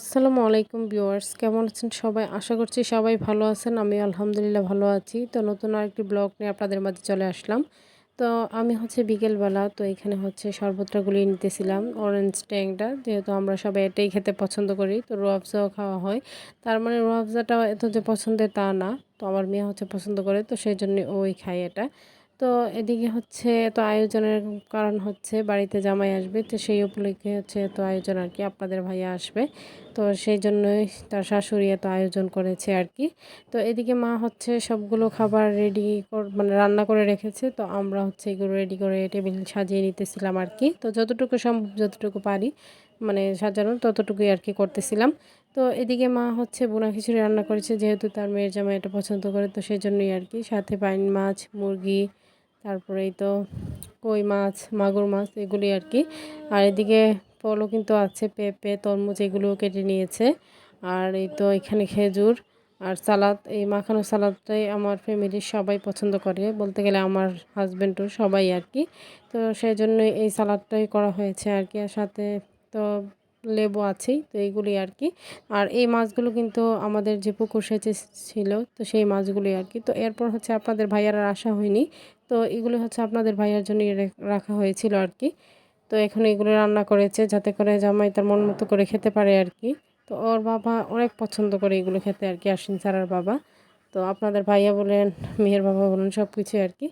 আসসালামু আলাইকুম ভিউয়ার্স, কেমন আছেন সবাই? আশা করছি সবাই ভালো আছেন। আমি আলহামদুলিল্লাহ ভালো আছি। তো নতুন আরেকটি ব্লগ নিয়ে আপনাদের মাঝে চলে আসলাম। তো আমি বিকেলবেলা তো এখানে শরবতটা গুলিয়ে নিতেছিলাম, অরেঞ্জ ট্যাংটা, যেহেতু আমরা সবাই এটাই খেতে পছন্দ করি। তো রুয়াবজাও খাওয়া হয়। তার মানে রুয়াবজাটা এত যে পছন্দের তা না। তো আমার মেয়ে পছন্দ করে, তো সেই জন্য ওই খায় এটা। তো এদিকে তো আয়োজনের কারণ বাড়িতে জামাই আসবে, তো সেই উপলক্ষে এত আয়োজন আর কি। আপনাদের ভাইয়া আসবে, তো সেই জন্যই তার শাশুড়ি এত আয়োজন করেছে আর কি। তো এদিকে মা সবগুলো খাবার রেডি মানে রান্না করে রেখেছে। তো আমরা এগুলো রেডি করে টেবিল সাজিয়ে নিতেছিলাম আর কি। তো যতটুকু সম্ভব, যতটুকু পারি মানে সাজানোর, ততটুকুই আর কি করতেছিলাম। তো এদিকে মা ভুনা খিচুড়ি রান্না করেছে, যেহেতু তার মেয়ের জামাই এটা পছন্দ করে, তো সেই জন্যই আর কি। সাথে বাইন মাছ, মুরগি, তারপরেই তো কই মাছ, মাগুর মাছ, এগুলি আর কি। আর এদিকে ফলও কিন্তু আছে, পেঁপে, তরমুজ, এগুলোও কেটে নিয়েছে। আর এই তো এখানে খেজুর আর সালাদ, এই মাখানো সালাদটাই আমার ফ্যামিলির সবাই পছন্দ করে, বলতে গেলে আমার হাজব্যান্ডও সবাই আর কি। তো সেই জন্যই এই সালাদটাই করা হয়েছে আর কি। আর সাথে তো লেবু আছেই, তো এইগুলি আর কি। আর এই মাছগুলো কিন্তু আমাদের যে পুকুর সেচে ছিল, তো সেই মাছগুলি আর কি। তো এরপর আপনাদের ভাইয়ার আর আসা হয়নি, তো এগুলো আপনাদের ভাইয়ার জন্যই রাখা হয়েছিল আর কি। তো এখন এগুলো রান্না করেছে যাতে করে জামাই তার মন মতো করে খেতে পারে আর কি। তো ওর বাবা অনেক পছন্দ করে এগুলো খেতে আর কি, আশ্বিন ছাড়ার বাবা। তো আপনাদের ভাইয়া বলেন, মেয়ের বাবা বলেন, সব কিছু আর কি।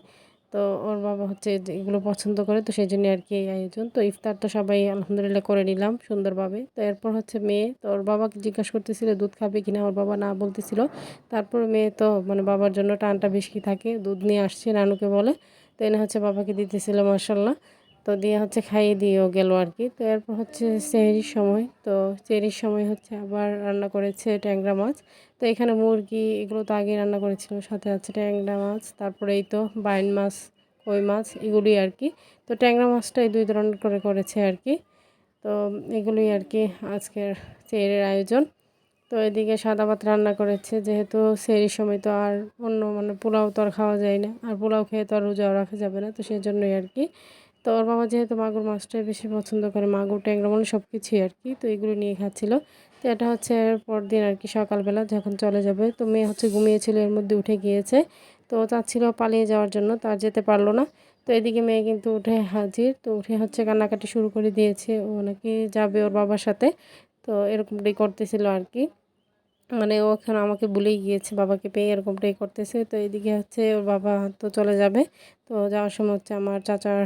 তো ওর বাবা যে এগুলো পছন্দ করে, তো সেই জন্য আর কি এই আয়োজন। তো ইফতার তো সবাই আলহামদুলিল্লাহ করে নিলাম সুন্দরভাবে। তো এরপর মেয়ে, তো ওর বাবাকে জিজ্ঞাসা করতেছিল দুধ খাবে কিনা, ওর বাবা না বলতেছিল। তারপর মেয়ে তো মানে বাবার জন্য টানটা বেশি থাকে, দুধ নিয়ে আসছে নানুকে বলে। তো এনে বাবাকে দিতেছিল মাশাল্লাহ। তো দিয়ে খাইয়ে দিয়েও গেল আর কি। তো এরপর সেহরির সময়, তো সেহরির সময় আবার রান্না করেছে ট্যাংরা মাছ। তো এখানে মুরগি এগুলো তো আগে রান্না করেছিল, সাথে ট্যাংরা মাছ, তারপরে এই তো বাইন মাছ, কই মাছ, এগুলি আর কি। তো ট্যাংরা মাছটা এই দুই ধরনের করে করেছে আর কি। তো এগুলি আর কি আজকের সেহরির আয়োজন। তো এদিকে সাদা ভাত রান্না করেছে, যেহেতু সেহরির সময় তো আর অন্য মানে পোলাও তো আর খাওয়া যায় না, আর পোলাও খেয়ে তো আর রোজাও রাখা যাবে না, তো সেই জন্যই আর কি। তো ওর বাবা যেহেতু মাগুর মাছটাই বেশি পছন্দ করে, মাগুর, ট্যাংরা মানে সব কিছুই আর কি। তো এগুলো নিয়ে খাচ্ছিল। তো এটা পরদিন আর কি সকালবেলা যখন চলে যাবে, তো মেয়ে ঘুমিয়েছিল, এর মধ্যে উঠে গিয়েছে। তো চাচ্ছিল পালিয়ে যাওয়ার জন্য, তার যেতে পারলো না। তো এদিকে মেয়ে কিন্তু উঠে হাজির, তো উঠে কান্নাকাটি শুরু করে দিয়েছে, ও নাকি যাবে ওর বাবার সাথে। তো এরকমটাই করতেছিল আর কি। মানে ও এখন আমাকে ভুলেই গিয়েছে, বাবাকে পেয়ে এরকমটাই করতেছে। তো এদিকে ওর বাবা তো চলে যাবে। তো যাওয়ার সময় আমার চাচার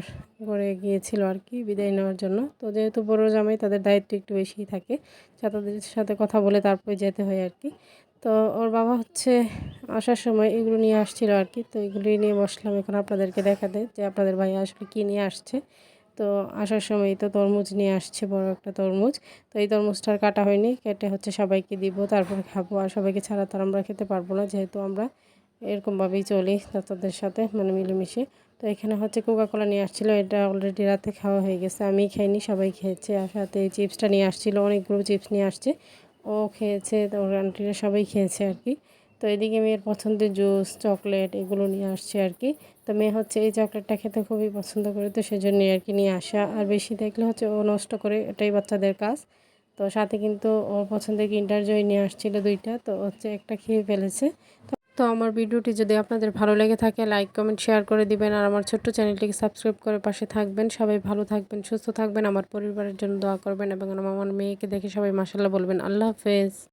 ঘরে গিয়েছিল আর কি বিদায় নেওয়ার জন্য। তো যেহেতু বড় জামাই, তাদের দায়িত্ব একটু বেশিই থাকে, চাচাদের সাথে কথা বলে তারপরে যেতে হয় আর কি। তো ওর বাবা আসার সময় এগুলো নিয়ে আসছিল আর কি। তো এগুলি নিয়ে বসলাম এখন আপনাদেরকে দেখাতে, যে আপনাদের ভাই আসলে কী নিয়ে আসছে। তো আসার সময় তো তরমুজ নিয়ে আসছে, বড় একটা তরমুজ। তো এই তরমুজটা আর কাটা হয়নি, কেটে সবাইকে দিব, তারপরে খাবো। আর সবাইকে ছাড়া তো আমরা খেতে পারবো না, যেহেতু আমরা এরকমভাবেই চলি তাদের সাথে, মানে মিলেমিশে। তো এখানে কোকাকোলা নিয়ে আসছিলো, এটা অলরেডি রাতে খাওয়া হয়ে গেছে, আমি খাইনি, সবাই খেয়েছে। আর সাথে এই চিপসটা নিয়ে আসছিলো, অনেকগুলো চিপস নিয়ে আসছে, ও খেয়েছে, তো ওর আন্টিরা সবাই খেয়েছে আর কি। তো এদিকে মেয়ের পছন্দের জুস, চকলেট, এগুলো নিয়ে আসছে আর কি। তো মেয়ে এই চকলেটটা খেতে খুবই পছন্দ করে, তো সেজন্যই আর কি নিয়ে আসা। আর বেশি দেখলে ও নষ্ট করে, এটাই বাচ্চাদের কাজ। তো সাথে কিন্তু ওর পছন্দের কিন্ডার জয় নিয়ে আসছিল দুইটা, তো একটা খেয়ে ফেলেছে। তো আমার ভিডিওটি যদি আপনাদের ভালো লেগে থাকে, লাইক, কমেন্ট, শেয়ার করে দিবেন। আর আমার ছোট্ট চ্যানেলটিকে সাবস্ক্রাইব করে পাশে থাকবেন। সবাই ভালো থাকবেন, সুস্থ থাকবেন, আমার পরিবারের জন্য দোয়া করবেন, এবং আমার মেয়েকে দেখে সবাই মাশাআল্লাহ বলবেন। আল্লাহ হাফেজ।